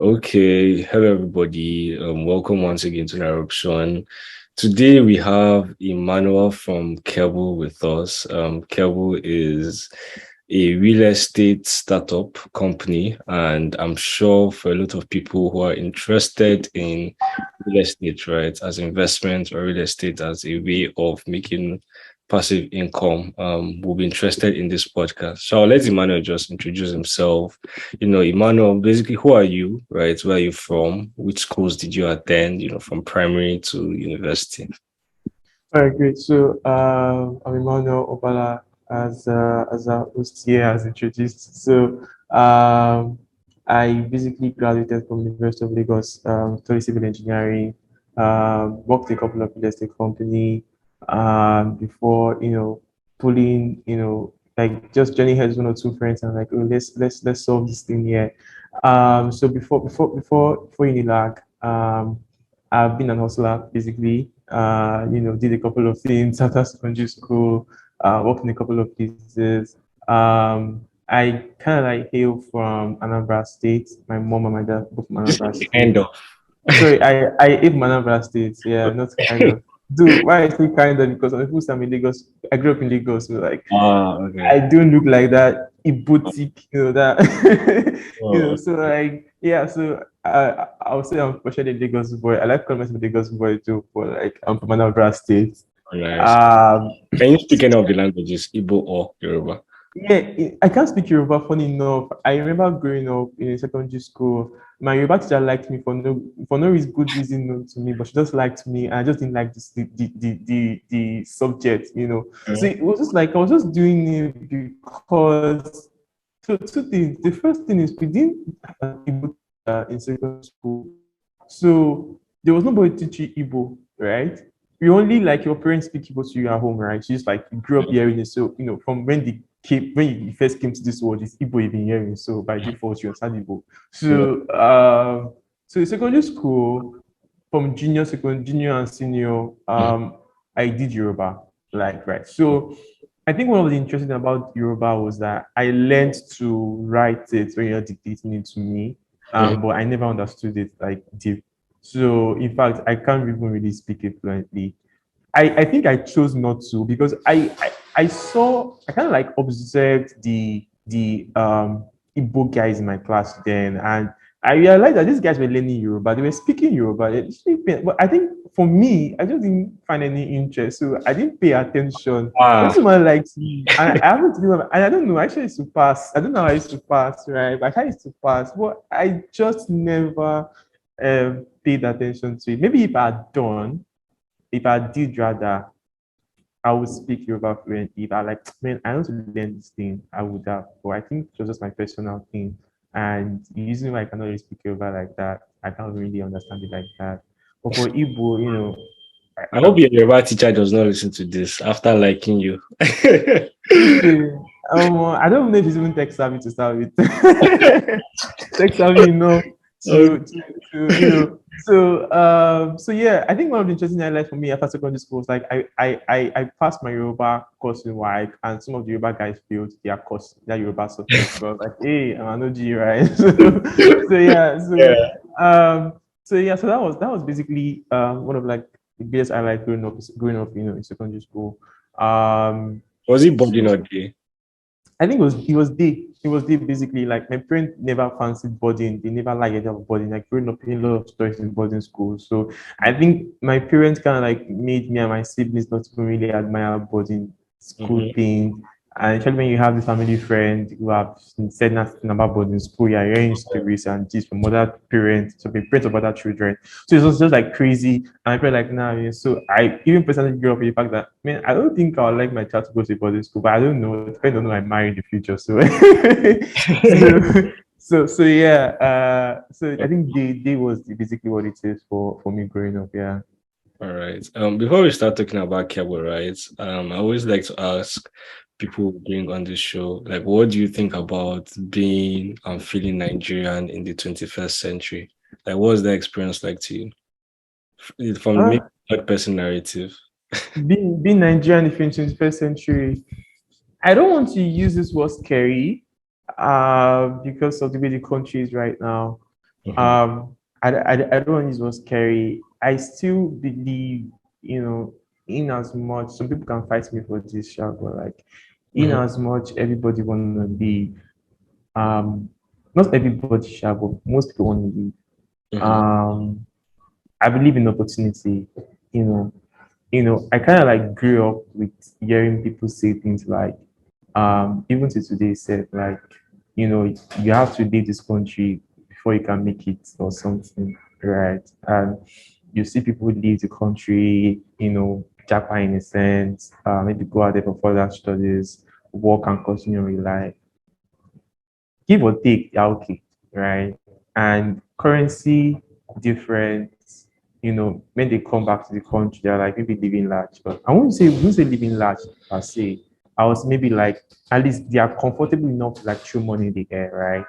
Okay, hello everybody. Welcome once again to the eruption. Today we have Emmanuel from Keble with us. Keble is a real estate startup company, and I'm sure for a lot of people who are interested in real estate, right, as investment or real estate as a way of making passive income, will be interested in this podcast. So I'll let Emmanuel just introduce himself. Emmanuel, basically, who are you, right? Where are you from? Which schools did you attend, from primary to university? All right, great. So I'm Emmanuel Oballa as a host here as introduced. So I basically graduated from University of Lagos, studied civil engineering, worked in a couple of real estate company before pulling like just joining heads with one or two friends and like, oh, let's solve this thing here. So before Unilag, I've been an hustler basically. Did a couple of things after secondary school, worked in a couple of places. I kind of like hail from Anambra State. My mom and my dad both from Anambra End State. of. Sorry, I hail from Anambra State. Yeah, not kind of. Do why I say kind of because some people say I'm in Lagos. I grew up in Lagos, so like Okay. I don't look like that boutique, that Oh, so like yeah, so I would say I'm partially a Lagos boy. I like calling myself a Lagos boy too, but like I'm from Anambra State. nice. Um Can you speak any of the languages, Igbo or Yoruba? I can't speak Yoruba funny enough. I remember growing up in secondary school. My Yoruba teacher liked me for no reason, good reason known to me, but she just liked me. And I just didn't like the subject, So Mhm. it was just like I was just doing it because two things. The first thing is we didn't have an Igbo in secondary school, so there was nobody teaching Igbo, right? You only like your parents speak Igbo to you at home, right? She's like you grew up hearing it, so from when you first came to this world, it's Igbo you've been hearing, so by default you understand Igbo. Yeah. So in secondary school, from junior and senior, I did Yoruba, like right. So I think what was interesting about Yoruba was that I learned to write it when you're dictating it to me, Mhm. but I never understood it like deep. So in fact, I can't even really speak it fluently. I think I chose not to because I kind of like observed the Igbo guys in my class then, and I realized that these guys were learning Yoruba. They were speaking Yoruba. But I think for me, I just didn't find any interest, so I didn't pay attention. When Ah, someone likes me, and I haven't and I don't know. I actually used to pass. I don't know how I used to pass, right? But I used to pass, but I just never paid attention to it. Maybe if I did rather, I would speak Yoruba fluently. If I like, man, I want to learn this thing, I would have. But I think it was just my personal thing. And the reason why I cannot really speak Yoruba like that, I can't really understand it like that. But for Igbo, I hope your Yoruba teacher does not listen to this after liking you. honestly, I don't know if he's even tech savvy to start with. Tech savvy enough Okay. so yeah, I think one of the interesting highlights for me after secondary school was like I passed my Yoruba course in WAEC, and some of the Yoruba guys failed their course, their Yoruba subject. So I was like, hey, I'm an OG, right? So yeah, Yeah. so that was basically one of like the biggest highlights growing up, in secondary school. Um, Was it boarding or day? I think it was day basically. Like my parents never fancied boarding. They never liked the idea of boarding. Like growing up in a lot of stories in boarding school. So I think my parents kind of like made me and my siblings not to really admire boarding school Mhm. thing. And especially when you have the family friend who have said nothing about boarding school, you're hearing stories and gist from other parents, so the parents of other children. So it was just like crazy. And I felt like, nah, yeah. So I even personally grew up with the fact that, man, I don't think I would like my child to go to boarding school, but I don't know. It depends on who I marry in the future. So, so yeah. So I think they was basically what it is for me growing up. Yeah. All right. Before we start talking about cable rights, I always like to ask people being on this show, like, what do you think about being and feeling Nigerian in the 21st century? Like, what was that experience like to you? From Uh, the third person narrative. being Nigerian in the 21st century, I don't want to use this word scary, because of the way the country is right now. I don't want to use word scary. I still believe, in as much some people can fight me for this, but like, in Mhm. as much everybody want to be, um, not everybody shall, but most people want to be. Mhm. Um, I believe in opportunity. You know, I kind of like grew up with hearing people say things like, even to today, said like, you have to leave this country before you can make it or something, right? And you see people leave the country, Japan in a sense, maybe go out there for further studies, work and continue your life. Give or take, they're okay, right? And currency different, when they come back to the country, they're like maybe living large. But I wouldn't say living large per se. I was maybe like at least they are comfortable enough to like throw money in the air, right?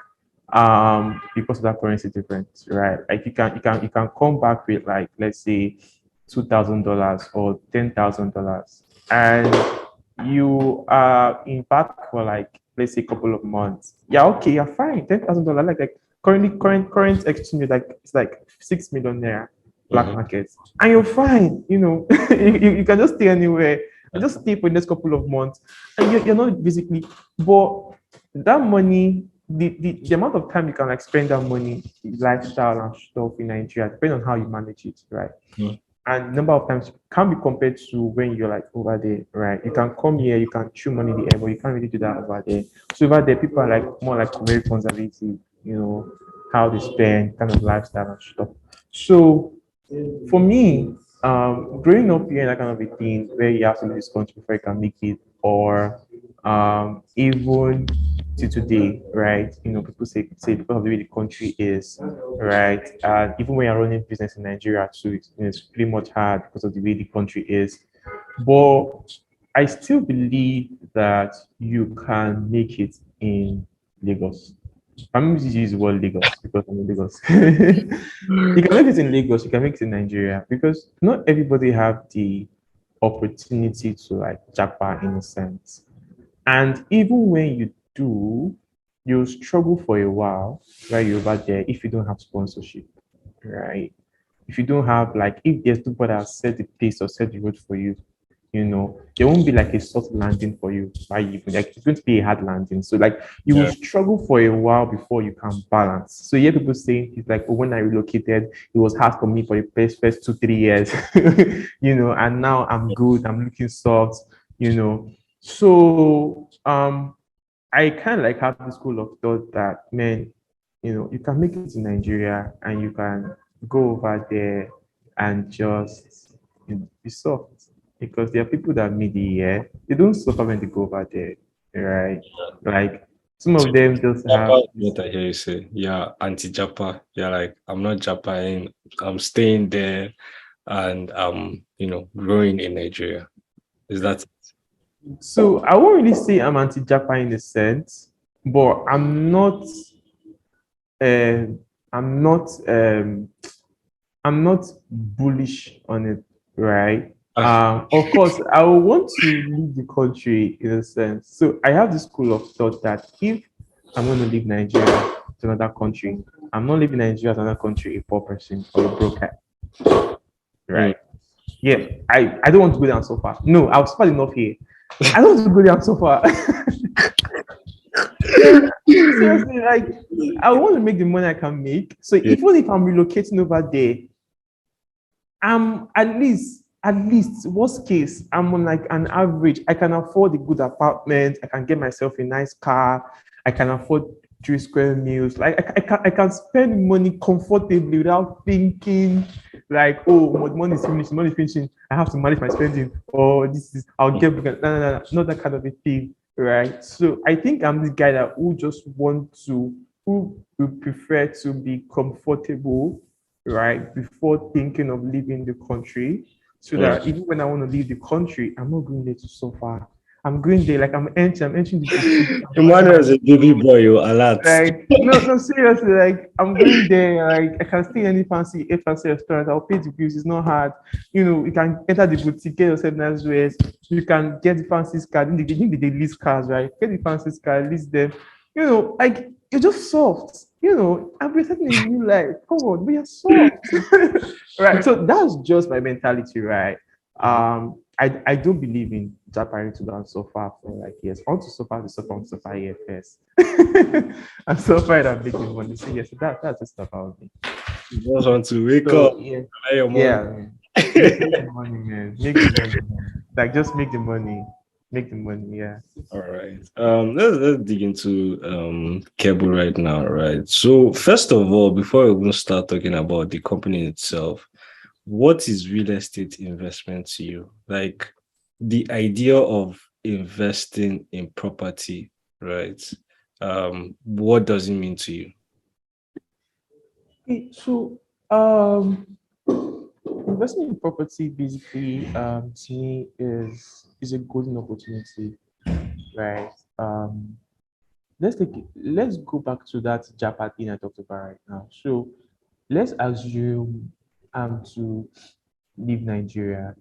Because of that currency difference, right? Like you can come back with like let's say $2,000 or $10,000, and you are in back for like let's say a couple of months. Yeah, okay, you're fine. $10,000, like current exchange, like it's like 6 million naira black Mhm. market, and you're fine. You can just stay anywhere and just stay for the next couple of months, and you're not basically. But that money, the amount of time you can like spend that money, lifestyle and stuff in Nigeria, depending on how you manage it, right? Mhm. And number of times can be compared to when you're like over there, right? You can come here, you can chew money in the air, but you can't really do that over there. So over there, people are like more like very conservative, how they spend, kind of lifestyle and stuff. So for me, growing up here in that kind of a thing where you have to leave this country before you can make it, or even to today, right? People say because of the way the country is, right? And even when you're running business in Nigeria too, it's pretty much hard because of the way the country is. But I still believe that you can make it in Lagos. I'm going to use the word Lagos because I'm in Lagos. You can make it in Lagos, you can make it in Nigeria because not everybody have the opportunity to like jackpot in a sense. And even when you do, you'll struggle for a while while you're over there if you don't have sponsorship, right? If you don't have like if there's nobody that set the pace or set the road for you, there won't be like a soft landing for you. Why you like it's going to be a hard landing. So like you will Yeah. struggle for a while before you can balance. So you hear people saying it's like, oh, when I relocated, it was hard for me for the first 2, 3 years, and now I'm good, I'm looking soft. So I kind of like have this school of thought that man, you can make it in Nigeria and you can go over there and just be soft because there are people that meet the year they don't suffer when they go over there, right? Like some So of them just Japa have is this. what I hear you say. Yeah, anti-Japa. Yeah, like I'm not Japaing. I'm staying there and growing in Nigeria. Is that So I won't really say I'm anti-Japan in a sense, but um, I'm not um, I'm not bullish on it, right? ah, Of course, I will want to leave the country in a sense. So I have this school of thought that if I'm going to leave Nigeria to another country, I'm not leaving Nigeria to another country a poor person or a broker, mm, right? Yeah, I don't want to go down so far. No, I've suffered enough here. I don't want to go down so far. Yeah, seriously, like I want to make the money I can make. So yeah, even if I'm relocating over there, at least, worst case, I'm on like an average. I can afford a good apartment. I can get myself a nice car. I can afford 3 square meals. Like I can spend money comfortably without thinking like, oh, my money is finished, money is finishing. I have to manage my spending. Or this is I'll get no, no, no, no, not that kind of a thing, right? So I think I'm the guy that who just want to who will prefer to be comfortable, right, before thinking of leaving the country. So that mm. even when I want to leave the country, I'm not going there to suffer. I'm going there like I'm entering the boutique, I'm buying Emmanuel my is a baby boy, you alert. like no, no, seriously, like I'm going there, like I can stay in any fancy restaurant, I'll pay the bills, it's not hard. You can enter the boutique, get yourself nice wares, you can get the fancy cars, they list cars, right? Get the fancy car, list them, like you're just soft. I'm presenting a new life. Come on, we are soft. Right. So that's just my mentality, right? I don't believe in Japan to and suffer for like years. I want to suffer here first. And suffer it and making money. So yes, that's just about me. You just want to wake So up, yeah, earn your money. yeah, man. Make the money, man. Make the money, man. Like just make the money. Make the money, yeah. All right. Let's dig into Keble right now, right? So first of all, before we even start talking about the company itself, what is real estate investment to you? Like the idea of investing in property, right? What does it mean to you? Okay, so um investing in property basically to me is a golden opportunity, right? Let's go back to that Japan thing I talked about right now. So let's assume I'm to leave Nigeria,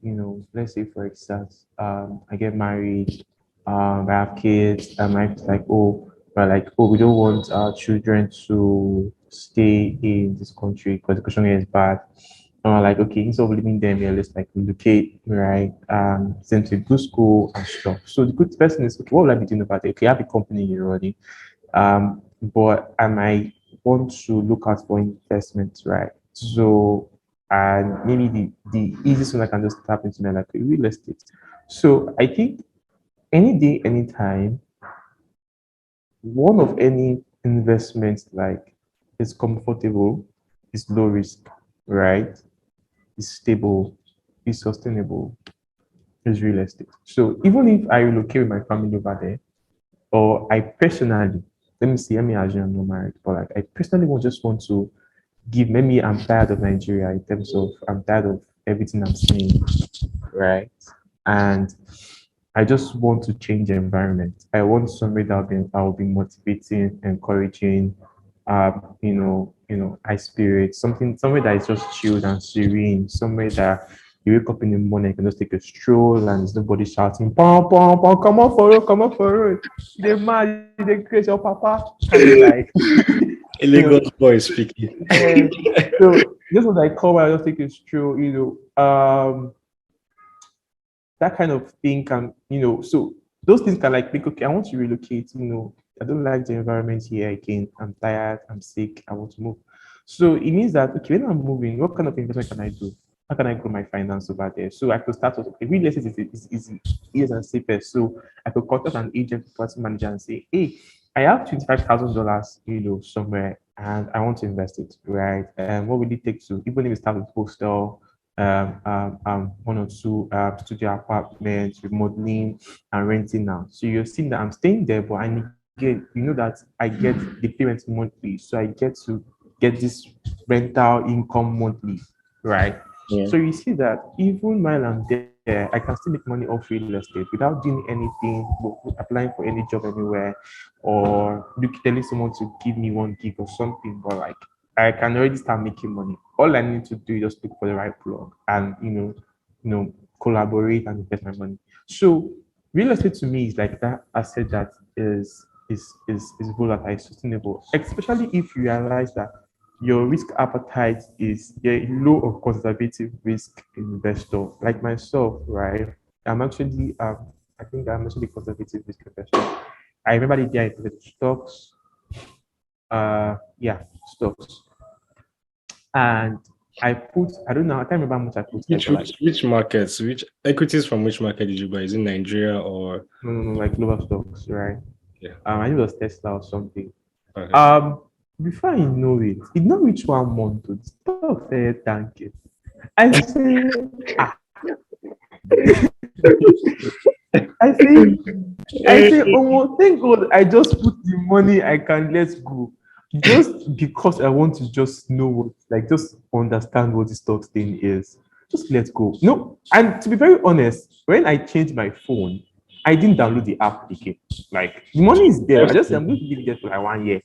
let's say for instance, I get married, I have kids, and my wife's like, oh, but like, oh, we don't want our children to stay in this country because the question is bad. And we're like, okay, instead of leaving them here, let's like relocate, right? Send to a good school and stuff. So the good person is, okay, what will I be doing about it? Okay, I have a company you're running, but I might want to look out for investments, right? So, and maybe the easiest one I can just tap into my like real estate. So I think any day, anytime, one of any investment like is comfortable, is low risk, right? Is stable, is sustainable, is real estate. So even if I relocate with my family over there, or I personally, let me assume I'm not married, but like I personally just want to give, maybe I'm tired of Nigeria in terms of I'm tired of everything I'm seeing, right? And I just want to change the environment. I want somewhere that will be motivating, encouraging, high spirit, somewhere that is just chilled and serene, somewhere that you wake up in the morning, you can just take a stroll and there's nobody shouting, pom, pom, pom, come on for road. They mad, they create your papa. Kind of like, A you know, Lagos boy speaking. yeah. So just when I come, I just take a stroll, that kind of thing can, so those things can like make, okay, I want to relocate, I don't like the environment here again. I'm tired, I'm sick, I want to move. So it means that, okay, when I'm moving, what kind of investment can I do? How can I grow my finance over there? So I could start with, okay, real estate is easier and safer. So I could contact an agent, property manager, and say, hey, I have $25,000, somewhere, and I want to invest it, right? And what will it take to, even if it start with hostel, one or two studio apartments, remodeling and renting now. So you're seeing that I'm staying there, but I get, that I get the payment monthly. So I get to get this rental income monthly, right? Yeah. So you see that even while I'm there, I can still make money off real estate without doing anything, applying for any job anywhere, or telling someone to give me 1 gig or something. But like I can already start making money. All I need to do is just look for the right plug and collaborate and invest my money. So real estate to me is like that asset that is volatile, sustainable, especially if you realize that your risk appetite is a low or conservative risk investor. Like myself, right? I'm actually I think I'm actually a conservative risk investor. I remember the day I invested stocks. Yeah, stocks. And I don't know, I can't remember how much I put there, Which but like, which which markets, which equities from which market did you buy? Is it Nigeria or no, like global stocks, right? yeah? I think it was Tesla or something. Okay. Um, Before I know it not reach 1 month to the stock said thank you. I say, ah, I say, oh, thank God, I just put the money I can let go. Just because I want to just know what, like, just understand what the stock thing is. Just let go. No, and to be very honest, when I changed my phone, I didn't download the app again. Like, the money is there. I'm going to leave it there for like 1 year.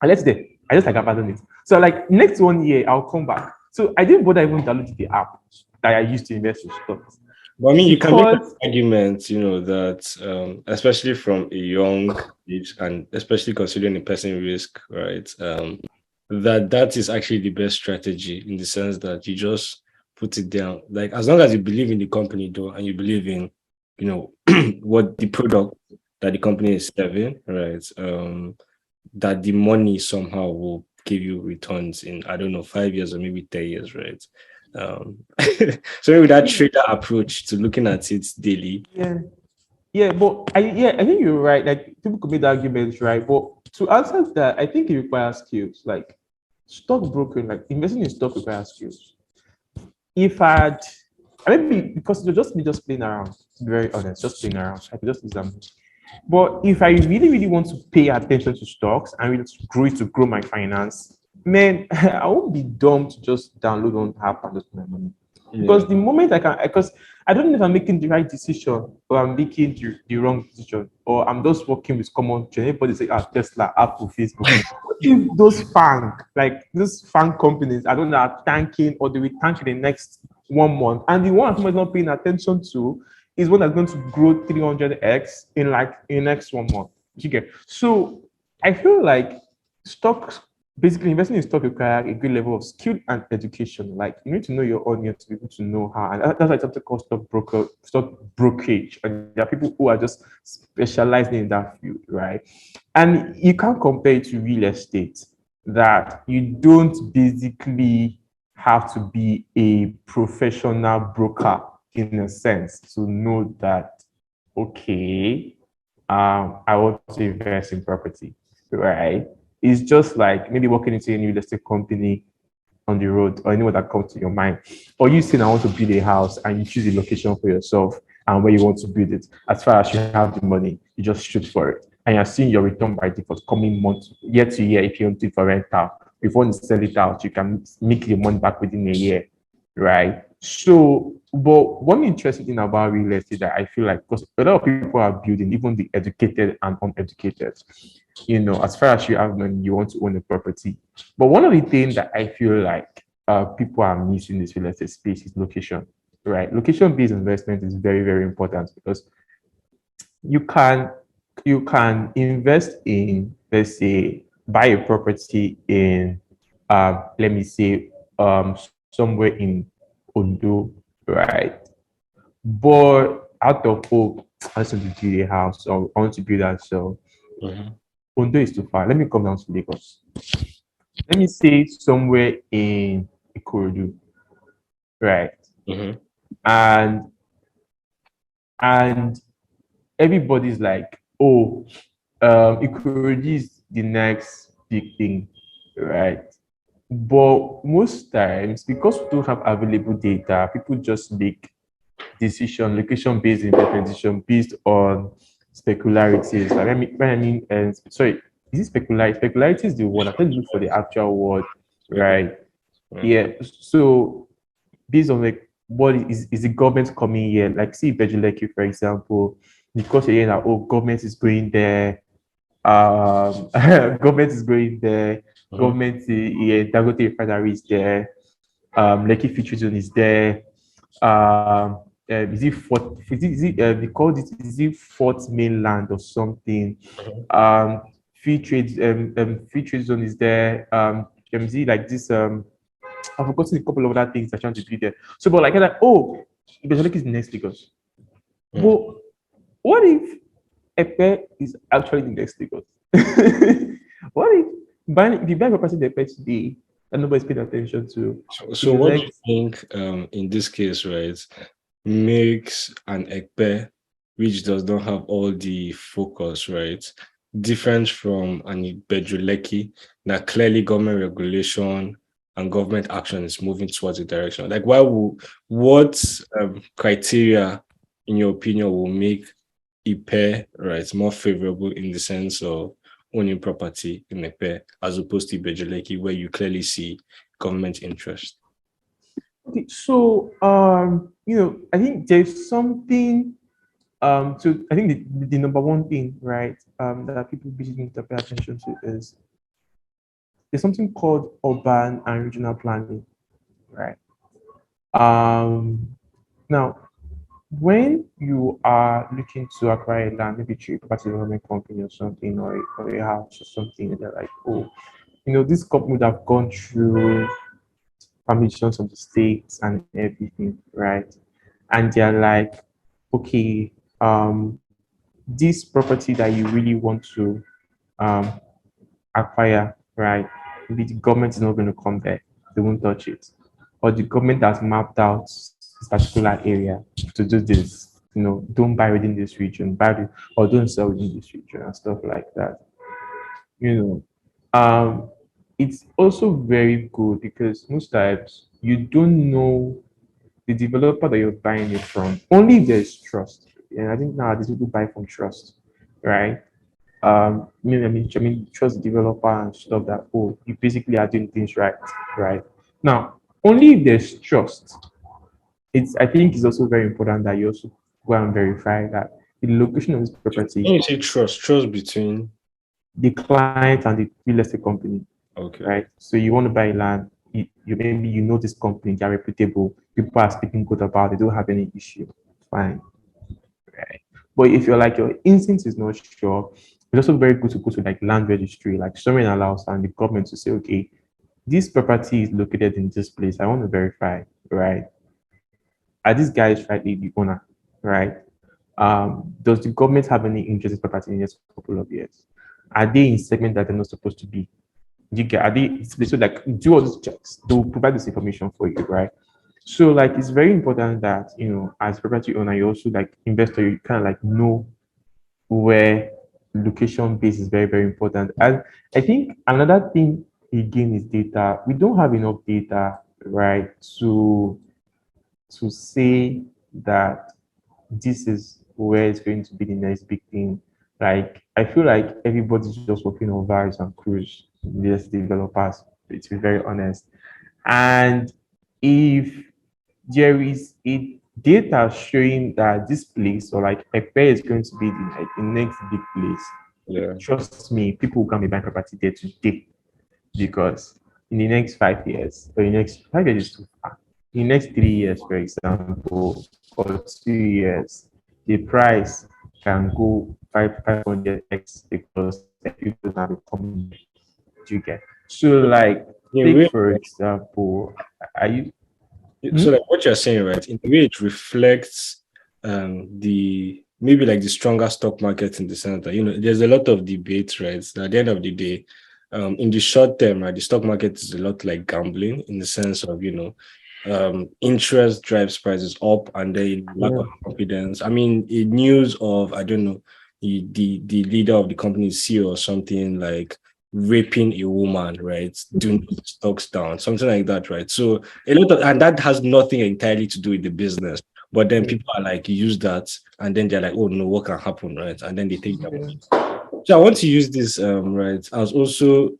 I left it there. I just like abandoned it. So like next 1 year, I'll come back. So I didn't bother even downloading the app that I used to invest in stocks. But I mean, you can make an because argument, that especially from a young age, and especially considering the person risk, right? That is actually the best strategy in the sense that you just put it down. Like as long as you believe in the company, though, and you believe in, what the product that the company is serving, right? That the money somehow will give you returns in, I don't know, 5 years or maybe 10 years, right? Um, so maybe that trader approach to looking at it daily. yeah, yeah, but I think you're right. Like people could make the arguments, right? But to answer that, I think it requires skills. Like stockbroking, like investing in stock requires skills. If I'd maybe because you're just me just playing around, to be very honest, just playing around. I could just use them. But if I really, really want to pay attention to stocks and really to grow my finance, man, I won't be dumb to just download one app and just put my money. Yeah. Because the moment I can, because I don't know if I'm making the right decision or I'm making the wrong decision, or I'm just working with common trend. Everybody say, Tesla, Apple, Facebook. What if those like those FANG companies, I don't know, are tanking or they will tank in the next 1 month, and the one I'm not paying attention to is one that's going to grow 300x in like in the next 1 month. You get so I feel like stocks basically investing in stock require a good level of skill and education. Like you need to know your audience to be able to know how, and that's why it's something called stock brokerage. And there are people who are just specializing in that field, right? And you can't compare it to real estate. That you don't basically have to be a professional broker in a sense to know that okay, I want to invest in property, right? It's just like maybe walking into a real estate company on the road or anyone that comes to your mind. Or you saying I want to build a house and you choose a location for yourself and where you want to build it. As far as you have the money, you just shoot for it. And you're seeing your return by default coming month, year to year if you want it for rental. If you want to sell it out, you can make your money back within a year, right? So, but one interesting thing about real estate that I feel like, because a lot of people are building, even the educated and uneducated, as far as you have money, you want to own a property. But one of the things that I feel like people are missing in this real estate space is location, right? Location-based investment is very, very important because you can you can invest in, let's say, buy a property in, let me say, somewhere in Ondo, right? But out of hope, I want to build a house or I want to build that. So Mhm. Ondo is too far. Let me come down to Lagos. Let me say somewhere in Ikorodu, right? Mhm. And and everybody's like, oh, Ikorodu is the next big thing, right? But most times, because we don't have available data, people just make location-based investment decision based on specularities. Like, sorry, is it specularity? Specularity is the one. I can't look for the actual word, right? Mhm. Yeah. So based on like what is the government coming here? Like see Bejuleki, for example, because you're hearing that oh government is going there, government is going there, Mhm. government yeah, Dangote refinery is there, Lekki Future Zone is there, is it Fort they called it is it Fort Mainland or something? Mhm. Free trade zone is there. Is it like this I've forgotten a couple of other things I trying to do there. So, but like, oh, Ibezolek is next Lagos. Mhm. But what if Epe is actually the next Lagos? What if you buy property in Epe today and nobody's paying attention to in So the what do you next? think in this case, right, makes an Ekpe which does not have all the focus, right, different from an Bedruleki that clearly government regulation and government action is moving towards a direction? Like what criteria, in your opinion, will make Ipe, right, more favorable in the sense of owning property in Ipe as opposed to Bedruleki, where you clearly see government interest? Okay, so I think there's something so I think the number one thing, right, that people basically need to pay attention to is there's something called urban and regional planning, right? Um, Now when you are looking to acquire land, maybe through a property development company or something, or a house or something, and they're like, oh, this company would have gone through permissions of the states and everything, right? And they're like, okay, this property that you really want to um, acquire, right? Maybe the government is not going to come there, they won't touch it. Or the government has mapped out this particular area to do this, don't buy within this region, or don't sell within this region and stuff like that. You it's also very good because most times you don't know the developer that you're buying it from. Only if there's trust. And I think nowadays people buy from trust, right? Trust the developer and stuff that, oh, you basically are doing things right, right? Now, only if there's trust, I think it's also very important that you also go and verify that the location of this When property, you say trust between, the client and the real estate company, okay, right? So you want to buy land, maybe this company, they're reputable, people are speaking good about it, they don't have any issue. Fine. Right. But if your instinct is not sure, it's also very good to go to like land registry, like somewhere allows and the government to say, okay, this property is located in this place. I want to verify, right? Are these guys rightly the owner, right? Does the government have any interest in property in the next couple of years? Are they in segment that they're not supposed to be? Are they so like do all these checks? They'll provide this information for you, right? So like it's very important that as property owner, you also like investor, you kind of like know where location base is very, very important. And I think another thing again is data. We don't have enough data, right, to say that this is where it's going to be the next big thing. Like I feel like everybody's just working on Vars and Cruise, these developers, to be very honest. And if there is a data showing that this place or like a pair is going to be the next big place, yeah, trust me, people will come and buy property there today because in the next 5 years, or the next 5 years is too far. In the next 3 years, for example, or 2 years, the price can go 500x because people now become do you get. So like in a take way, for example, are you so hmm? like what you're saying, right? In a way, it reflects the maybe like the stronger stock market in the sense that there's a lot of debate, right? So at the end of the day, in the short term, right, the stock market is a lot like gambling in the sense of interest drives prices up, and then lack Yeah. of confidence. I mean, news of I don't know the leader of the company, CEO or something like raping a woman, right? Doing stocks down, something like that, right? So a lot of, and that has nothing entirely to do with the business. But then people are like use that, and then they're like, oh no, what can happen, right? And then they take that. So I want to use this, right, as also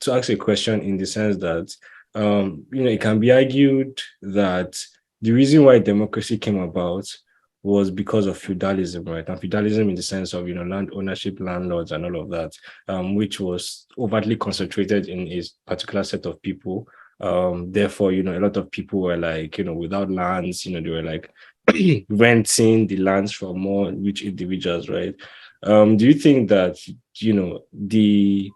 to ask a question in the sense that, it can be argued that the reason why democracy came about was because of feudalism, right? And feudalism in the sense of, land ownership, landlords, and all of that, which was overtly concentrated in a particular set of people. Therefore, a lot of people were like, without lands, they were like renting the lands from more rich individuals, right? Do you think that, the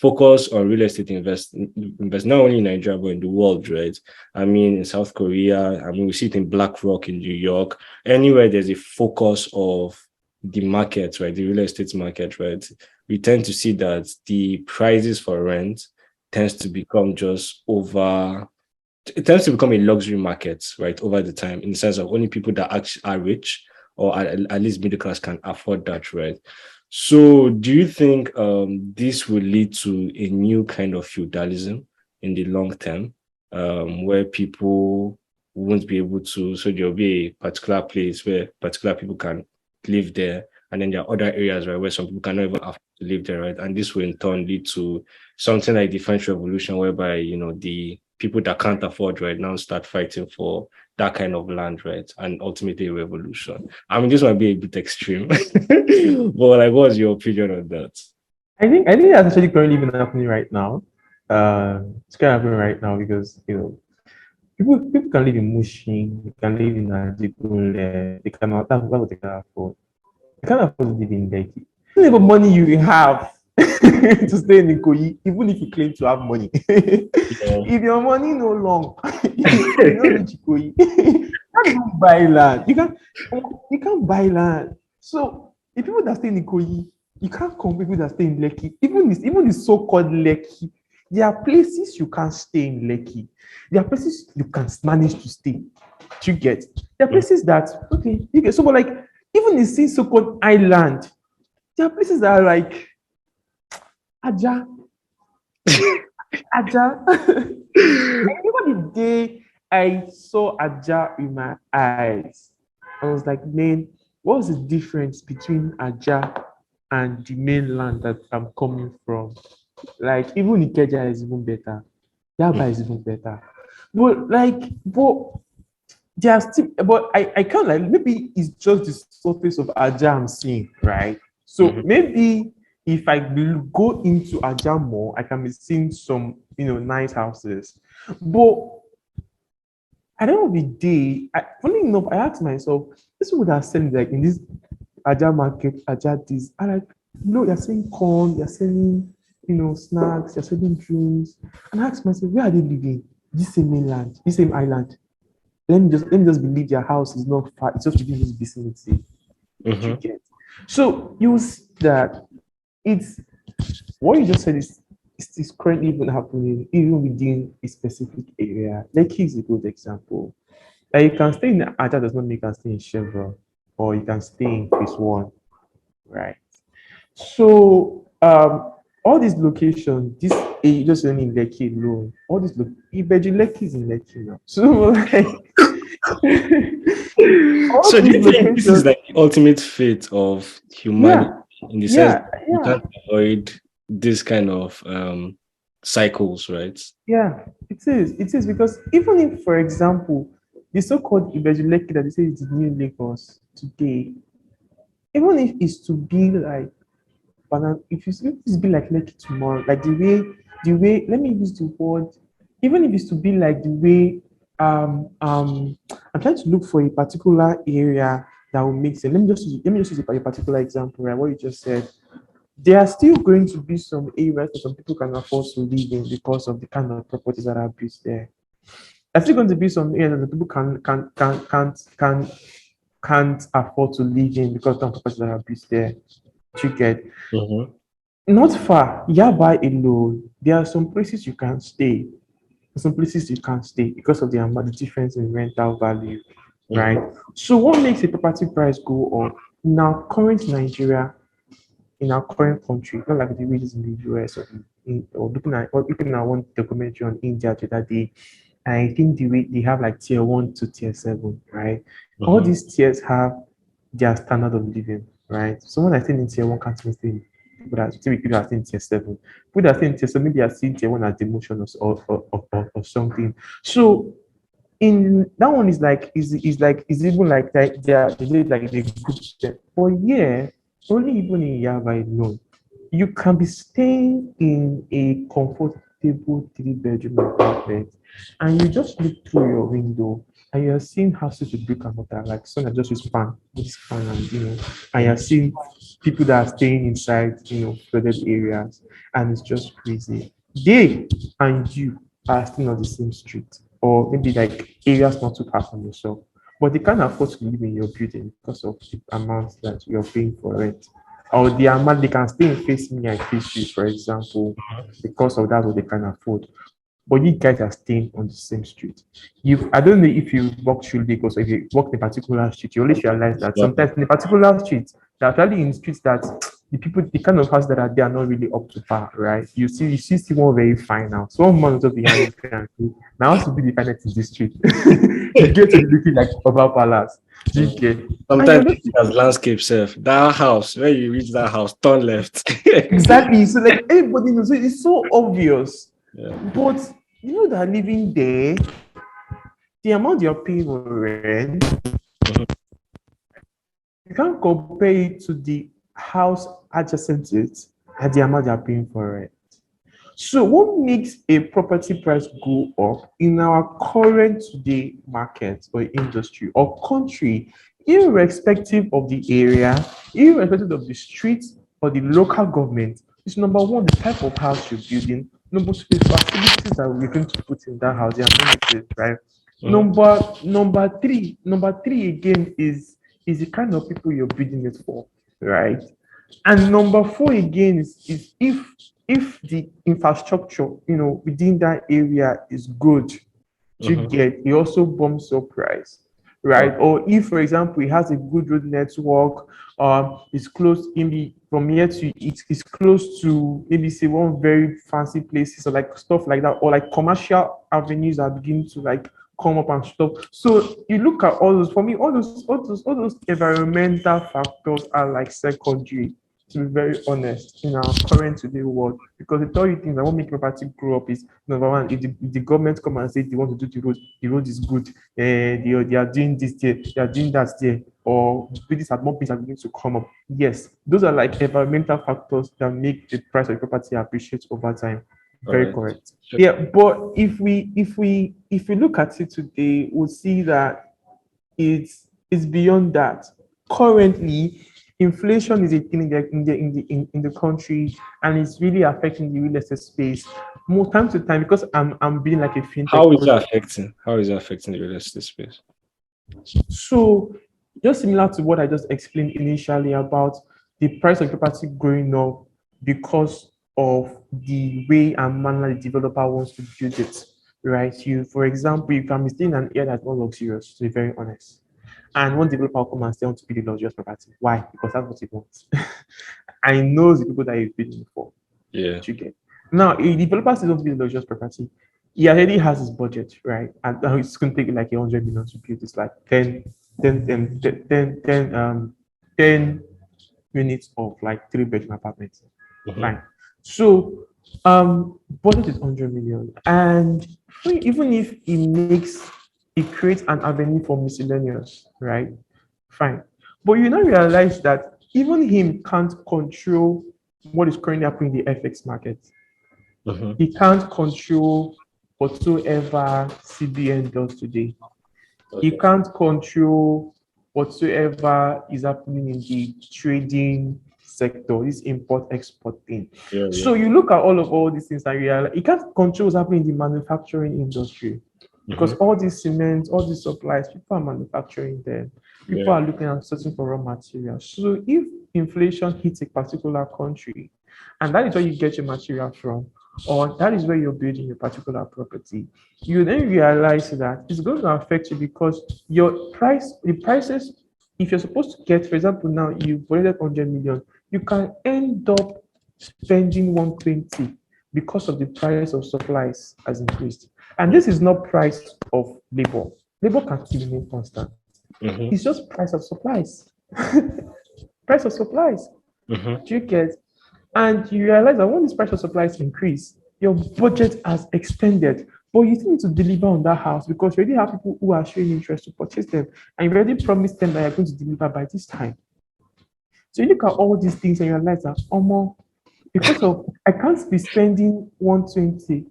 focus on real estate invest not only in Nigeria but in the world, right? I mean, in South Korea, I mean, we see it in BlackRock in New York. Anywhere there's a focus of the market, right? The real estate market, right? We tend to see that the prices for rent tends to become just over. It tends to become a luxury market, right? Over the time, in the sense of only people that actually are rich or at least middle class can afford that, right? So, do you think this will lead to a new kind of feudalism in the long term, where people won't be able to? So there'll be a particular place where particular people can live there, and then there are other areas, right, where some people cannot even afford to live there, right? And this will in turn lead to something like the French Revolution, whereby the people that can't afford right now start fighting for that kind of land, right, and ultimately a revolution. I mean, this might be a bit extreme, but like, what's your opinion on that? I think that's actually currently even happening right now. It's kind of happening right now because People can live in Mushin, they can live in Ajigunle, that's what they can afford. They can't afford to live in Lekki. Even money you have to stay in Ikoyi, even if you claim to have money. Yeah. If your money no long, you don't reach Ikoyi. You can't even buy land. You can't buy land. So the people that stay in Ikoyi, you can't compare people that stay in Lekki. Even the so-called Lekki, there are places you can stay in Lekki. There are places you can manage to stay. Do you get? There are places that okay, you get so but like even the so-called island, there are places that are like Aja, Aja. I remember the day I saw Aja in my eyes. I was like, man, what was the difference between Aja and the mainland that I'm coming from? Like, even Ikeja is even better. Yaba is even better. But they are still, but I can't like, maybe it's just the surface of Aja I'm seeing, right? So Mhm. maybe if I go into Aja more, I can be seeing some, nice houses. But at the end of the day, funny enough, I asked myself, this would have said like in this Aja market, Aja this, I like, you're selling corn, you're selling, snacks, you're selling drinks. And I asked myself, where are they living? This same mainland, this same island. Let me just believe their house is not far, it's just within this vicinity. You Mhm. get. So you see that it's what you just said is currently even happening even within a specific area. Lekki is a good example. Like you can stay in Aja does not mean you can stay in Chevron or you can stay in phase one, right? So all these locations, just only in Lekki alone, all these Ibeji Lekki is in Lekki now. So like So all do these you think this is locations, like the ultimate fate of humanity yeah, in the sense yeah, that you yeah. can't avoid this kind of cycles, right? Yeah, it is. It is because even if, for example, the so-called Ibejuleki that they say is the new Lagos today, even if it's to be like, if it's be like Lekki tomorrow, like the way, let me use the word, even if it's to be like the way, I'm trying to look for a particular area that will make sense. Let me just use a particular example, right? What you just said. There are still going to be some areas that some people can afford to live in because of the kind of properties that are built there. There's still going to be some areas that people can't afford to live in because of the properties that are built there. You get Mhm. not far, Yaba alone. There are some places you can stay, some places you can't stay because of the difference in rental value, right? Mhm. So what makes a property price go up? Now, current Nigeria, in our current country, not like the way it is in the US or looking at one documentary on India the other day. I think the way they have like tier one to tier seven, right? All Mhm. these tiers have their standard of living, right? Someone that's staying in tier one can't even stay in people that are staying in tier seven. People that are staying in tier seven, maybe are seeing tier one as demotion or something. So in that one is even like that they like the group step. But yeah, only even in Yava alone, you can be staying in a comfortable three-bedroom apartment and you just look through your window and you're seeing houses with brick and mortar, like some that just use fan, this fan and and you're Mhm. seeing people that are staying inside, flooded areas, and it's just crazy. They and you are still on the same street, or maybe like areas not too far from yourself, but they can't afford to live in your building because of the amount that you're paying for rent, or the amount they can stay in face me and face you, for example, because of that what they can afford. But you guys are staying on the same street. I don't know if you walk through Lagos or if you walk in a particular street, you always realize that Yeah. sometimes in a particular street, they're actually in streets that the kind of houses that are there are not really up to par, right? You see one very fine house. One man will just be hanging and say, my house will be the finest in this street. The gate will be looking like Oba Palace. Do you Mhm. get? And Sometimes you're just it as landscape self. That house, where you reach that house, turn left. exactly so like everybody knows. So it's so obvious. Yeah. But you that are living there, the amount you're paying for rent, Mhm. you can't compare it to the house adjacent to it and the amount you're paying for rent. So what makes a property price go up in our current today market or industry or country, irrespective of the area, irrespective of the street or the local government, is number one, the type of house you're building, number two, the facilities that we're going to put in that house, the amenities, right? Number three again is the kind of people you're building it for, right? And number four again is if the infrastructure, within that area is good, to get, it also bumps up price, right? Or if, for example, it has a good road network, it's close in the from here to it's close to maybe say one very fancy places or like stuff like that, or like commercial avenues are beginning to like come up and stuff. So you look at all those, for me, all those environmental factors are like secondary, to be very honest, in our current today world, because the tell you things that won't make property grow up is number one, if the government come and say they want to do the road is good, they are doing this there, they are doing that there, or these are more things are going to come up. Yes, those are like environmental factors that make the price of property appreciate over time. Very Right. correct. Yeah, but if we look at it today, we'll see that it's beyond that. Currently, inflation is a thing in the country, and it's really affecting the real estate space more time to time, because I'm being like a fintech How is project. that affecting? How is that affecting the real estate space? So just similar to what I just explained initially about the price of property going up because of the way and manner the developer wants to build it, right? For example, you can be staying in an area that's not luxurious, to be very honest. And one developer will come and say, I want to build a luxurious property. Why? Because that's what he wants. I know the people that he's bidding for. Yeah. You get. Now, a developer still wants to build a luxurious property. He already has his budget, right? And now it's going to take like 100 million to build. It's like 10 units of like 3 bedroom apartments. Fine. So, budget is 100 million. And even if it creates an avenue for miscellaneous, right? Fine. But you now realize that even him can't control what is currently happening in the FX market. He can't control whatsoever CBN does today. He can't control whatsoever is happening in the trading sector, this import-export thing. So you look at all these things and realize he can't control what's happening in the manufacturing industry. Because all these cements, all these supplies, people are manufacturing them. People are looking at searching for raw materials. So if inflation hits a particular country, and that is where you get your material from, or that is where you're building your particular property, you then realize that it's going to affect you, because the prices, if you're supposed to get, for example, now you budgeted 100 million, you can end up spending 120 because of the price of supplies has increased. And this is not price of labor. Labor can still remain constant. It's just price of supplies. Price of supplies. Do you get? And you realize that when this price of supplies increase, your budget has extended, but you still need to deliver on that house, because you already have people who are showing interest to purchase them, and you already promised them that you're going to deliver by this time. So you look at all these things and you realize that, because of I can't be spending 120,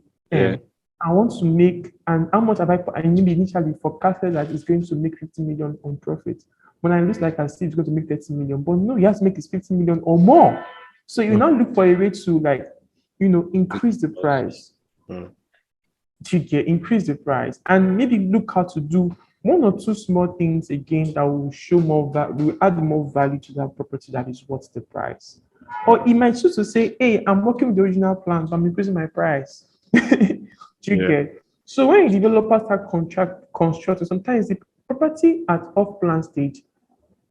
I want to make, and how much have I maybe initially forecasted that it's going to make 50 million on profit. When I looks like I see it's going to make 30 million, but no, you have to make it 50 million or more. So you now look for a way to increase the price. To increase the price, and maybe look how to do one or two small things again that will show more value, will add more value to that property that is worth the price. Or it might choose to say, hey, I'm working with the original plan, but I'm increasing my price. Do you get? So when a developer start constructing, sometimes the property at off-plan stage,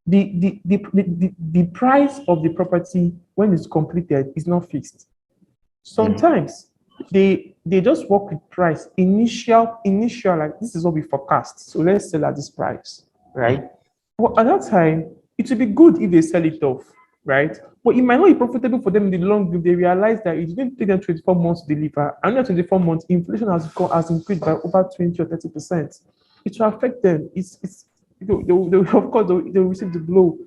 the price of the property when it's completed is not fixed. Sometimes they just work with price. Initial, like this is what we forecast. So let's sell at this price, right? But at that time, it would be good if they sell it off, right? But it might not be profitable for them in the long run. They realize that it's going to take them 24 months to deliver. And in 24 months, inflation has increased by over 20 or 30%. It will affect them. Of course, they'll receive the blow.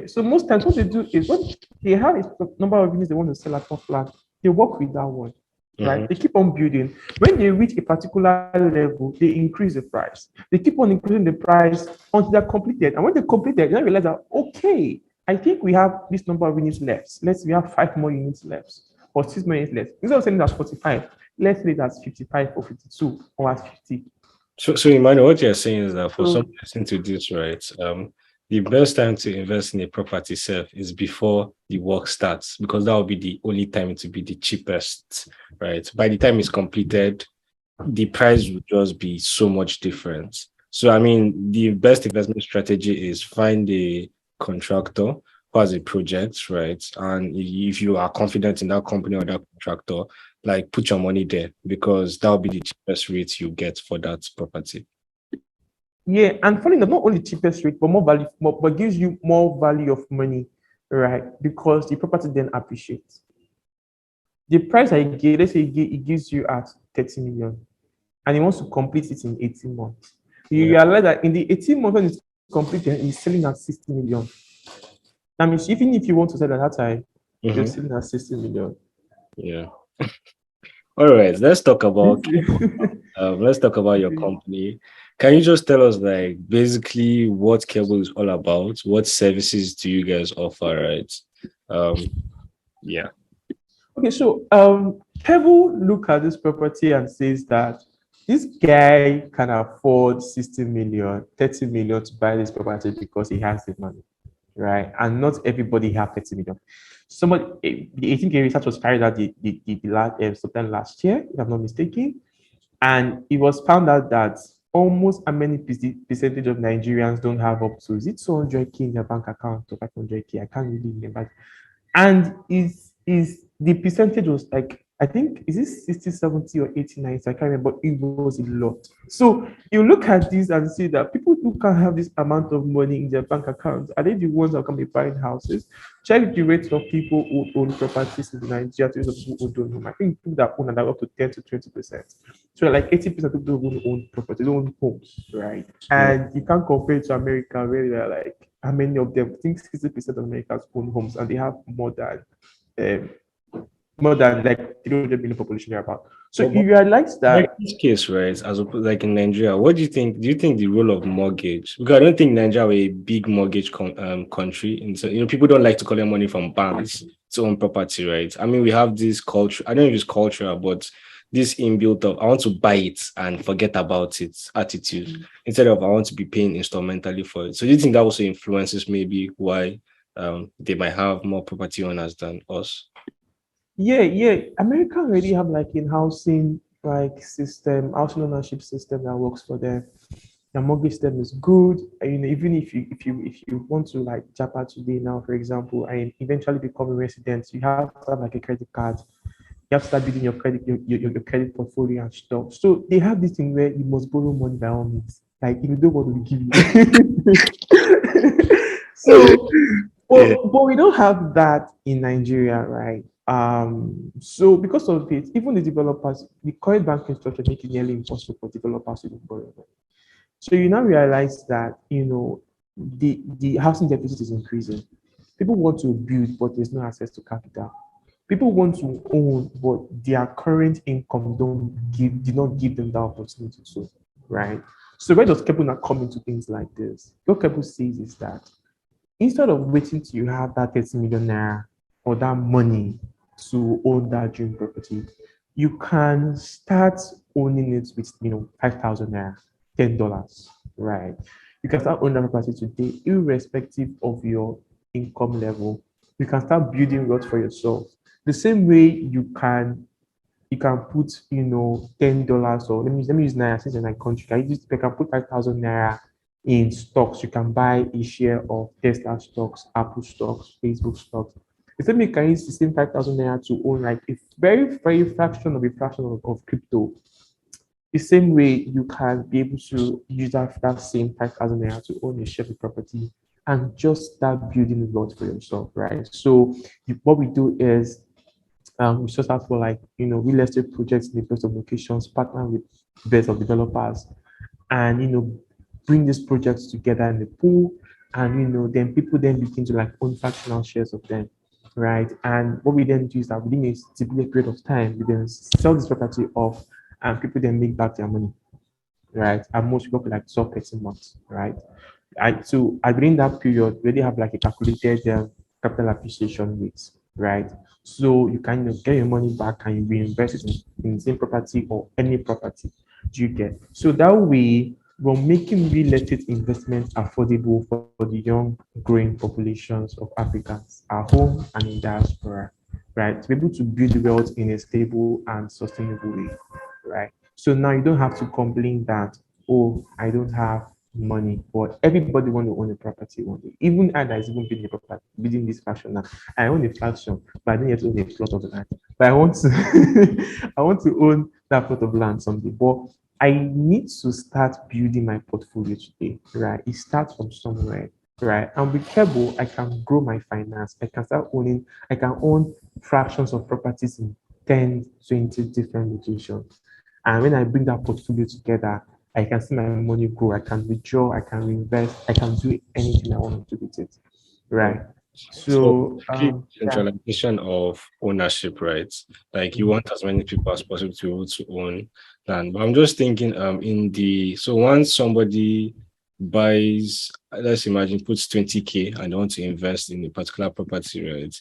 So most times what they do is, when they have a number of units they want to sell at off plan, they work with that one. right? Mhm. They keep on building. When they reach a particular level, they increase the price. They keep on increasing the price until they're completed. And when they completed, they realize that, okay, I think we have this number of units left. We have 5 more units left or 6 more units left. Instead of saying that's 45, let's say that's 55 or 52 or as 50. So Emmanuel, what you're saying is that for some So person to do this right, the best time to invest in a property self is before the work starts, because that will be the only time to be the cheapest, right? By the time it's completed, the price will just be so much different. So I mean, the best investment strategy is find a contractor who has a project, right? And if you are confident in that company or that contractor, like put your money there, because that'll be the cheapest rate you get for that property. yeah, and funny enough, not only cheapest rate, but more value, but gives you more value of money, right? Because the property then appreciates. The price I give, let's say it gives you at 30 million, and he wants to complete it in 18 months. You Yeah. realize that in the 18 months when it's completed, he's selling at 60 million. That means even if you want to sell at that time, you're Mhm. selling at 60 million. Yeah. All right. Let's talk about your company. Can you just tell us, like, basically what Cable is all about? What services do you guys offer, right? Um, yeah. Okay, so Keble look at this property and says that this guy can afford 60 million, 30 million to buy this property because he has the money, right? And not everybody have 30 million. Somebody, I think a research was carried out the last sometime last year, if I'm not mistaken, and it was found out that almost how many percentage of Nigerians don't have up to, is it 200K in their bank account or 500K? I can't really remember. And is the percentage was like, I think, is it 60, 70 or 89? I can't remember, but it was a lot. So you look at this and see that people who can have this amount of money in their bank accounts, are they the ones that can be buying houses? Check the rate of people who own properties in Nigeria to those people who don't own. I think people that own are up to 10 to 20%. So like 80% of people who own property, don't own homes, right? Yeah. And you can't compare it to America where they're like, how many of them? I think 60% of Americans own homes and they have um, more than like 300 million population about. So But, you but realize like that, this case, right? As opposed, like in Nigeria, what do you think? Do you think the role of mortgage? Because I don't think Nigeria were a big mortgage country, and so people don't like to collect money from banks to own property, right? I mean, we have this culture. I don't know if it's cultural, but this inbuilt of I want to buy it and forget about it attitude instead of I want to be paying instrumentally for it. So do you think that also influences maybe why they might have more property owners than us? yeah, America already have like in housing like system, housing ownership system that works for them. The mortgage system is good. And, even if you want to like Japa today now, for example, and eventually become a resident, you have to have like a credit card. You have to start building your credit, your credit portfolio and stuff. So they have this thing where you must borrow money by all means. Like if you don't want to give you. So Yeah. but we don't have that in Nigeria, right? So because of it, even the developers, the current banking structure make it nearly impossible for developers to borrow money. So you now realize that the housing deficit is increasing. People want to build, but there's no access to capital. People want to own, but their current income did not give them that opportunity to, right? So where does Kepu now come into things like this? What Kepu says is that instead of waiting till you have that 30 million naira or that money to own that dream property, you can start owning it with 5,000 naira, $10, right? You can start owning that property today, irrespective of your income level. You can start building wealth for yourself. The same way you can put $10, or let me use naira since in my country. You can put 5,000 naira in stocks. You can buy a share of Tesla stocks, Apple stocks, Facebook stocks. The same way you can use the same 5,000 naira to own like a very, very fraction of a fraction of crypto. The same way you can be able to use that same 5,000 naira to own a share of property and just start building wealth for yourself, right? So what we do is we just out for like real estate projects in the best of locations, partner with best of developers, and bring these projects together in the pool, and then people then begin to like own fractional shares of them, right? And what we then do is that within a stipulated period of time, we then sell this property off, and people then make back their money, right? At most, we go for like 12, 13 months, right? So within that period, we already have like a calculated capital appreciation rate, right? So you kind of get your money back and you reinvest it in the same property or any property you get. So that way, we're making real estate investment affordable for the young growing populations of Africans at home and in diaspora, right? To be able to build wealth in a stable and sustainable way, right? So now you don't have to complain that, oh, I don't have money, but everybody want to own a property one day. Even I that is even building a property, building this fashion now. I own a fraction, but I don't yet own a plot of land. But I want to I want to own that plot of land someday. But I need to start building my portfolio today, right? It starts from somewhere, right? And with Keble, I can grow my finance. I can own fractions of properties in 10, 20 different locations. And when I bring that portfolio together, I can see my money grow. I can withdraw, I can reinvest, I can do anything I want to do with it, right? So So, basically, yeah. centralization of ownership rights. Like you want as many people as possible to be able to own land. But I'm just thinking, so once somebody buys, let's imagine, puts 20K and they want to invest in a particular property, right?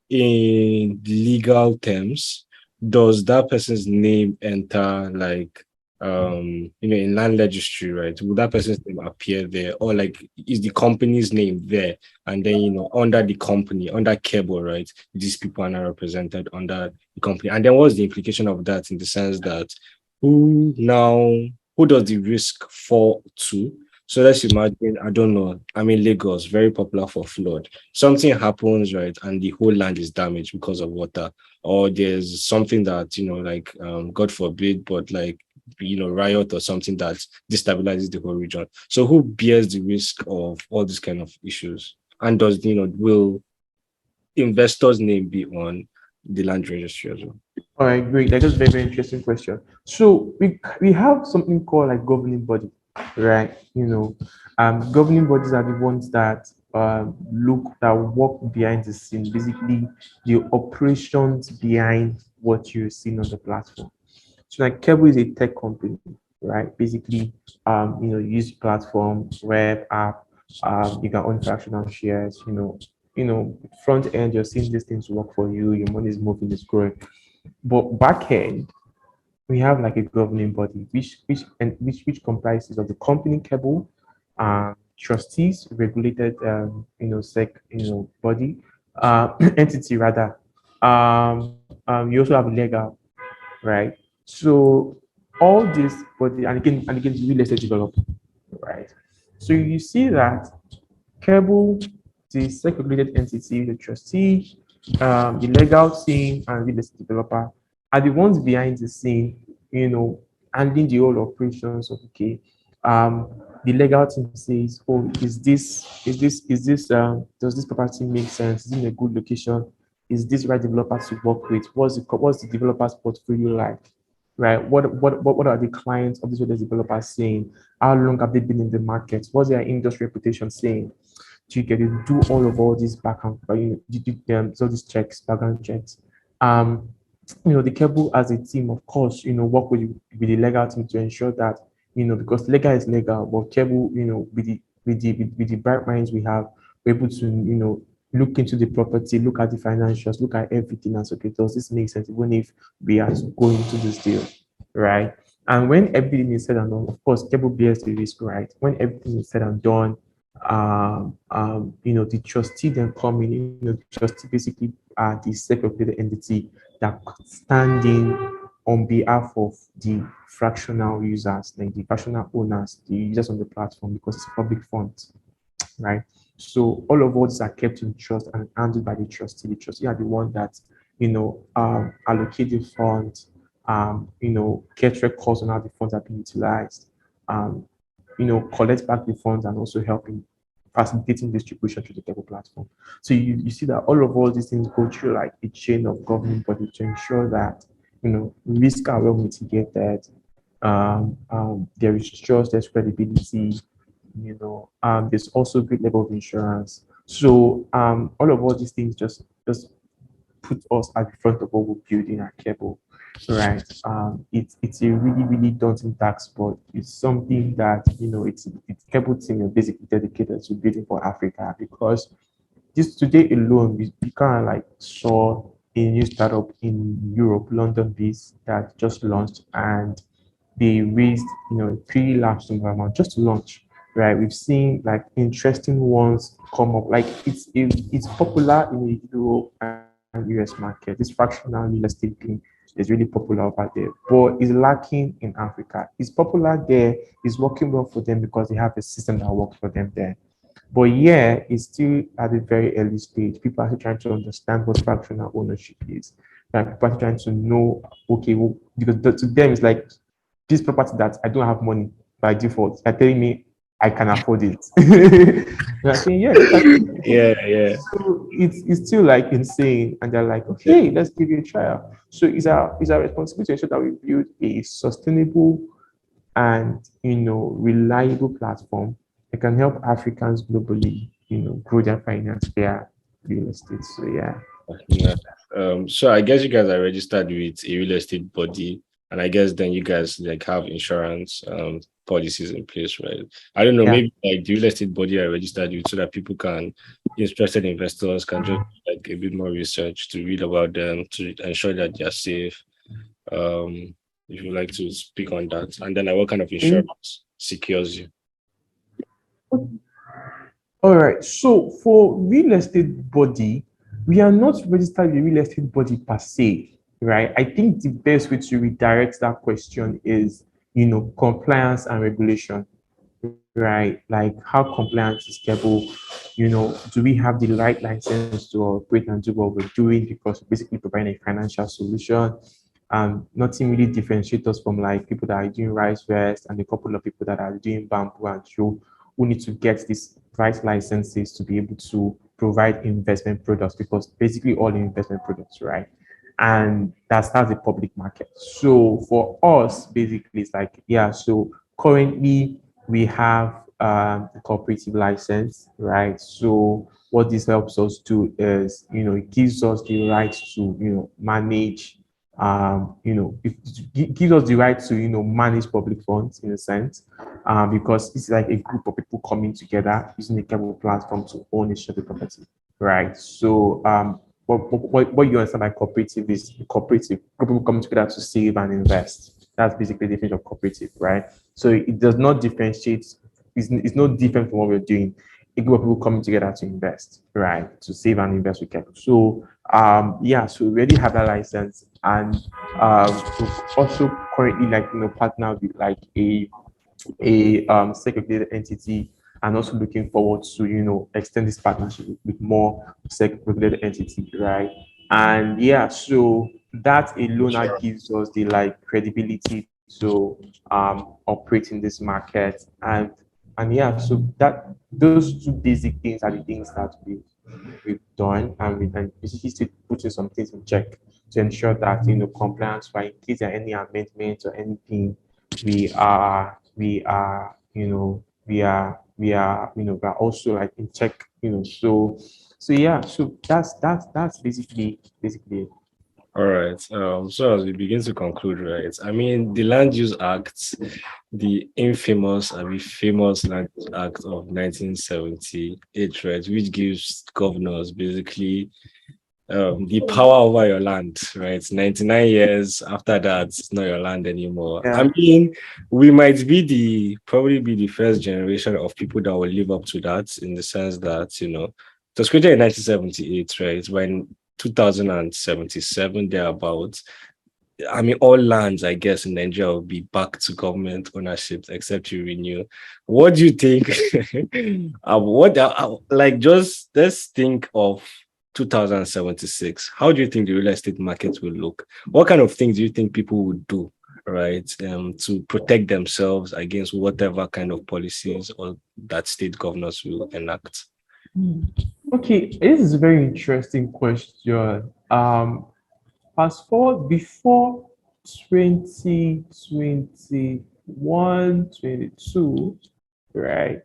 In legal terms, does that person's name enter like in land registry, right? Will that person's name appear there? Or like is the company's name there? And then under the company, under Keble, right? These people are now represented under the company. And then what's the implication of that in the sense that who does the risk fall to? So let's imagine, I don't know, I'm in Lagos, very popular for flood. Something happens, right, and the whole land is damaged because of water, or there's something that, like, God forbid, but like, riot or something that destabilizes the whole region. So who bears the risk of all these kind of issues? And will investors' name be on the land registry as well? All right, great. That's just a very, very interesting question. So we have something called like governing body, right? Governing bodies are the ones that work behind the scene, basically the operations behind what you're seeing on the platform. So like Keble is a tech company, right? Basically, use platform, web app, you can own fractional shares, front end, you're seeing these things work for you, your money is moving, it's growing. But back end, we have like a governing body, which comprises of the company Keble, trustees, regulated, sec, body, entity rather. You also have legal, right? So all this body, and again, real estate developer, right? So you see that Keble, the sec-regulated entity, the trustee, the legal team, and real estate developer are the ones behind the scene, handling the whole operations of okay. The legal team says, oh, does this property make sense? Is it in a good location? Is this right developer to work with? What's the developer's portfolio like? Right? What are the clients of these other developers saying? How long have they been in the market? What's their industry reputation saying? To get to do all these background, all these checks, background checks. The Keble as a team, of course, work with the legal team to ensure that, because legal is legal, but Keble, with the bright minds we have, we're able to, look into the property, look at the financials, look at everything, and so okay, does this make sense even if we are to go into this deal, right? And when everything is said and done, of course, Keble bears the risk, right? When everything is said and done, the trustee then come in, the trustee basically are the segregated entity that standing on behalf of the fractional users, like the fractional owners, the users on the platform, because it's a public fund, right? So all of those are kept in trust and handled by the trustee. The trustee are the one that, allocate the funds, get records on how the funds are being utilized, um, collect back the funds and also help in facilitating distribution to the Keble platform. So you see that all these things go through like a chain of governing body to ensure that, risk are well mitigated. There is trust, there's credibility, there's also great level of insurance. So all these things just put us at the front of what we're building at Keble, right? It's a really, really daunting task, but it's something that, it's Keble team are basically dedicated to building for Africa, because this today alone, we kind of like saw a new startup in Europe, London based, that just launched, and they raised, a pretty large sum of amount just to launch. Right, we've seen like interesting ones come up. Like it's popular in the Europe and US market. This fractional real estate thing is really popular over there, but it's lacking in Africa. It's popular there. It's working well for them because they have a system that works for them there. But yeah, it's still at a very early stage. People are still trying to understand what fractional ownership is. Like people are trying to know, okay, well, because to them it's like this property that I don't have money by default. They're telling me I can afford it. They're saying, yeah, you can. Yeah, yeah. So it's still like insane. And they're like, Yeah. okay, let's give you a trial. So it's our responsibility to ensure that we build a sustainable and reliable platform that can help Africans globally, grow their finance, their real estate. So yeah. Yeah. So I guess you guys are registered with a real estate body, and I guess then you guys like have insurance policies in place, right? I don't know, Yeah. maybe like the real estate body are registered with so that people can, interested investors can just like a bit more research to read about them to ensure that they're safe. Um, if you like to speak on that, and then like, what kind of insurance secures you? All right. So for real estate body, we are not registered with a real estate body per se, right? I think the best way to redirect that question is, compliance and regulation, right? Like how compliance is capable, do we have the right license to operate and do what we're doing, because we're basically providing a financial solution. Nothing really differentiates us from like people that are doing rice vest and a couple of people that are doing bamboo and show, who need to get these right licenses to be able to provide investment products, because basically all investment products, right? And that's the public market. So for us, basically, it's like, yeah, so currently we have a cooperative license, right? So what this helps us do is, it gives us the right to, manage, it gives us the right to, manage public funds in a sense, because it's like a group of people coming together using a cable platform to own a shared property, right? So, what you understand by cooperative is a cooperative group of people coming together to save and invest. That's basically the definition of cooperative, right? So it does not differentiate. It's no different from what we're doing. A group of people coming together to invest, right? To save and invest with capital. So yeah, so we already have that license, and we also currently like partner with like a segregated entity, and also looking forward to extend this partnership with more segregated entity, right? And yeah, so that alone now gives us the like credibility to operate in this market. And yeah, so that those two basic things are the things that we've done, and we can basically still putting some things in check to ensure that compliance, right, in case there are any amendments or anything, we are also like in check, so yeah, so that's basically it. All right. So as we begin to conclude, right? I mean, the Land Use Act, the infamous, famous Land Use Act of 1978, right, which gives governors basically the power over your land, right? 99 years after that, it's not your land anymore. I Yeah. mean, we might probably be the first generation of people that will live up to that, in the sense that, it was created in 1978, right? When 2077, thereabouts. I mean, all lands, I guess, in Nigeria will be back to government ownership, except you renew. What do you think? Like, just let's think of 2076. How do you think the real estate market will look? What kind of things do you think people would do, right, to protect themselves against whatever kind of policies or that state governors will enact? Okay, this is a very interesting question. Fast forward before 2021, 22, right?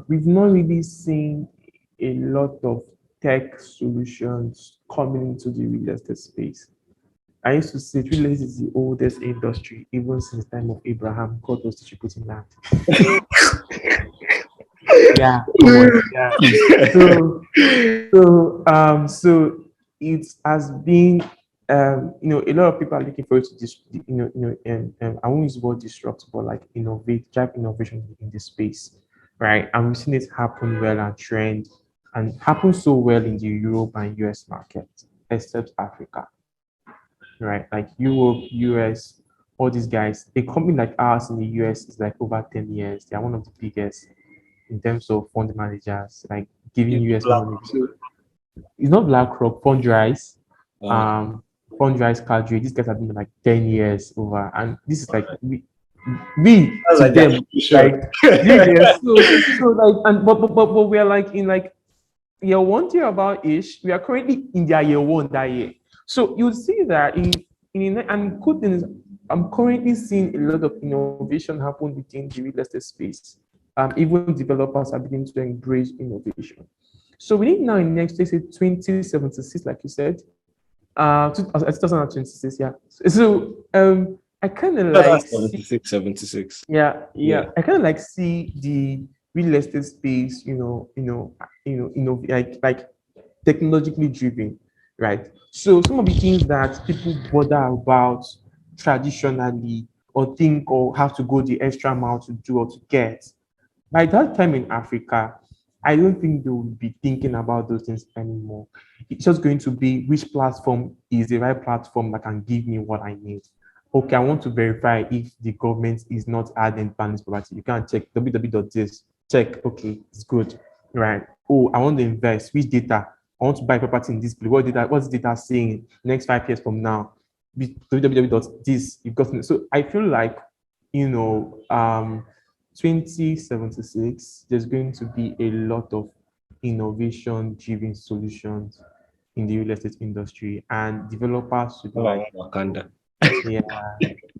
We've not really seen a lot of tech solutions coming into the real estate space. I used to say real estate is the oldest industry, even since the time of Abraham. God was distributing land. Yeah, come on. Yeah. So so it has been a lot of people are looking for it to I won't use the word disrupt, but like innovate, drive innovation in this space, right? And we've seen it happen well and trend and happen so well in the Europe and US market, except Africa, right? Like Europe, US, all these guys, a company like ours in the US is like over 10 years. They are one of the biggest in terms of fund managers, like giving It's US black. money. So it's not BlackRock, Fundrise, Okay. um, Fundrise Cadre. These guys have been like 10 years over, and this is like we That's to like their them tradition. like yes. So like but we are like in like year 1 year about ish. We are currently in their year 1 that year. So you'll see that in and good thing is I'm currently seeing a lot of innovation happen within the real estate space. Even developers are beginning to embrace innovation. So we need now in next, let's say 2076, like you said, 2026, yeah. So I kind of like That's see, 76, 76. yeah, Yeah. I kind of like see the real estate space, like technologically driven, right? So some of the things that people bother about traditionally or think or have to go the extra mile to do or to get, by that time in Africa, I don't think they will be thinking about those things anymore. It's just going to be which platform is the right platform that can give me what I need. Okay, I want to verify if the government is not adding planning property. You can check www.this, check, okay, it's good. Right. Oh, I want to invest. Which data? I want to buy property in this place. What data? What's the data saying next 5 years from now? Www.this. You've got so I feel like you know, 2076, there's going to be a lot of innovation driven solutions in the real estate industry, and developers should Oh, I like, want Wakanda. yeah,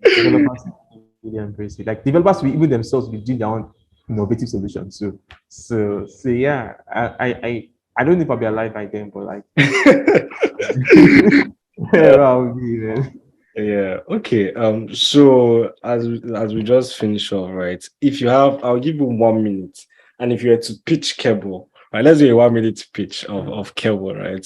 developers will really embrace it. Like developers will even themselves be doing their own innovative solutions. So yeah, I don't know if I'll be alive by then, but like, Uh, where I'll be then. yeah. Okay. So as we just finish off, right? If you have, I'll give you 1 minute, and if you were to pitch Keble, right? Let's do a 1 minute pitch of Keble, right?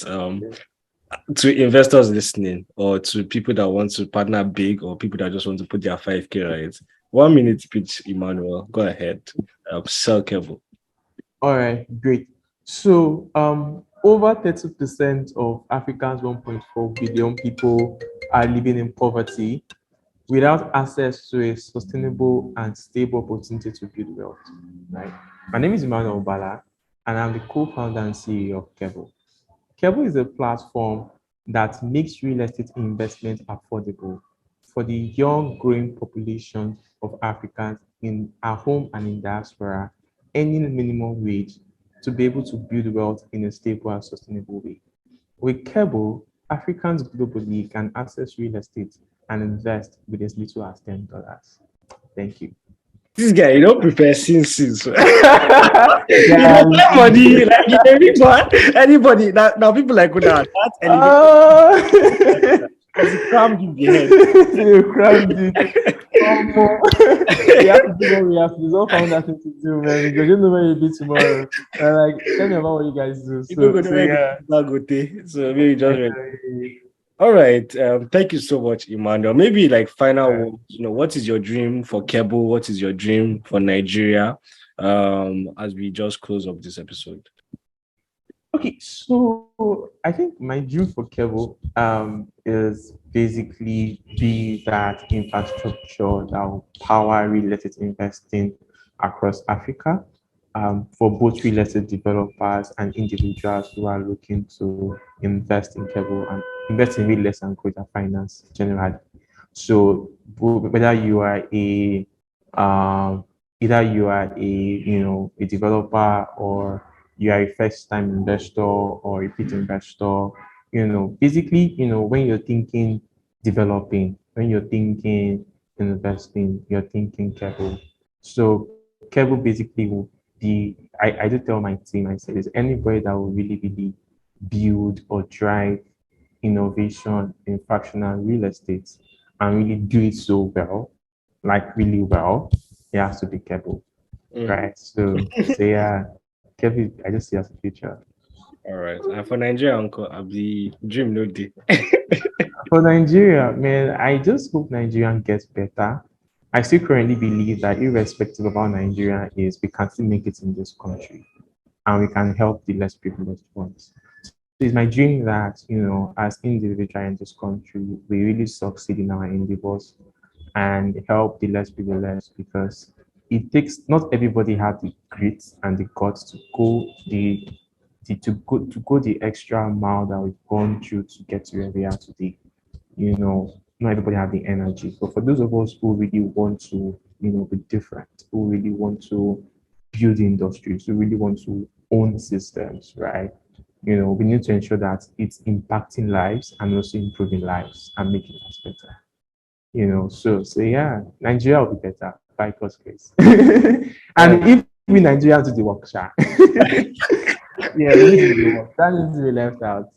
To investors listening, or to people that want to partner big, or people that just want to put their 5K, right? 1 minute pitch, Emmanuel. Go ahead. Sell Keble. All right, great. So, over 30% of Africa's 1.4 billion people are living in poverty without access to a sustainable and stable opportunity to build wealth. Right. My name is Emmanuel Oballa, and I'm the co-founder and CEO of Keble. Keble is a platform that makes real estate investment affordable for the young growing population of Africans in our home and in diaspora, earning minimum wage to be able to build wealth in a stable and sustainable way. With Keble, Africans globally can access real estate and invest with as little as $10. Thank you. This guy, you don't prepare since. You Yeah. know, anybody, like anybody, now people like that elevator Uh, as he crammed in the head. you crammed it. We have to do what we have to do. It's all found that thing to do, man. Because you don't know where you'll be tomorrow. Like, tell me about what you guys do. You don't So, go so to where yeah. go to. So maybe just read. Exactly. All right. Thank you so much, Emmanuel. Maybe like final Uh, words, what is your dream for Keble? What is your dream for Nigeria? As we just close up this episode. Okay, so I think my dream for Keble is basically be that infrastructure that will power real estate investing across Africa, for both real estate developers and individuals who are looking to invest in Keble and invest in real estate and greater finance generally. So whether you are a either you are a developer, or you are a first time investor or a repeat investor, basically, when you're thinking developing, when you're thinking investing, you're thinking Keble. So Keble basically will be, I do tell my team, I say, is anybody that will really, really build or drive innovation in fractional real estate and really do it so well, like really well, it has to be Keble, right? So yeah, Keble, I just see as a future. All right. And for Nigeria, Uncle, I'll be dream no day. For Nigeria, man, I just hope Nigeria gets better. I still currently believe that irrespective of how Nigeria is, we can still make it in this country and we can help the less privileged ones. So it's my dream that, as individuals in this country, we really succeed in our endeavors and help the less privileged because it takes not everybody have the grit and the guts to go the extra mile that we've gone through to get to where we are today. Not everybody have the energy. But for those of us who really want to, be different, who really want to build industries, who really want to own systems, right? We need to ensure that it's impacting lives and also improving lives and making us better. So yeah, Nigeria will be better by God's grace. And if we Nigerians do the work, yeah, we need to do the work. That needs to be left out.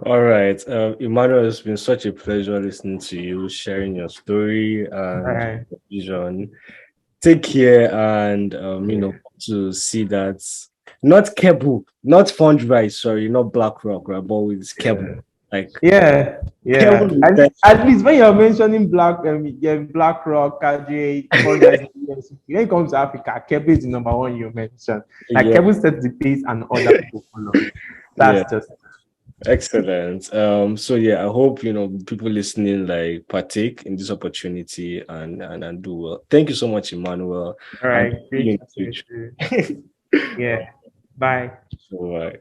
All right. Emmanuel, it's been such a pleasure listening to you, sharing your story and vision. Take care and to see that not Keble, not Fundrise, sorry, not BlackRock, right? But with Keble. Like Keble at least when you're mentioning BlackRock, KJ, Fundrise, when it comes to Africa, Keble is the number one you mentioned. Like Keble sets the pace and other people follow. That's just excellent. So yeah, I hope people listening like partake in this opportunity and do well. Thank you so much, Emmanuel. All right, great. Yeah. Bye. All right.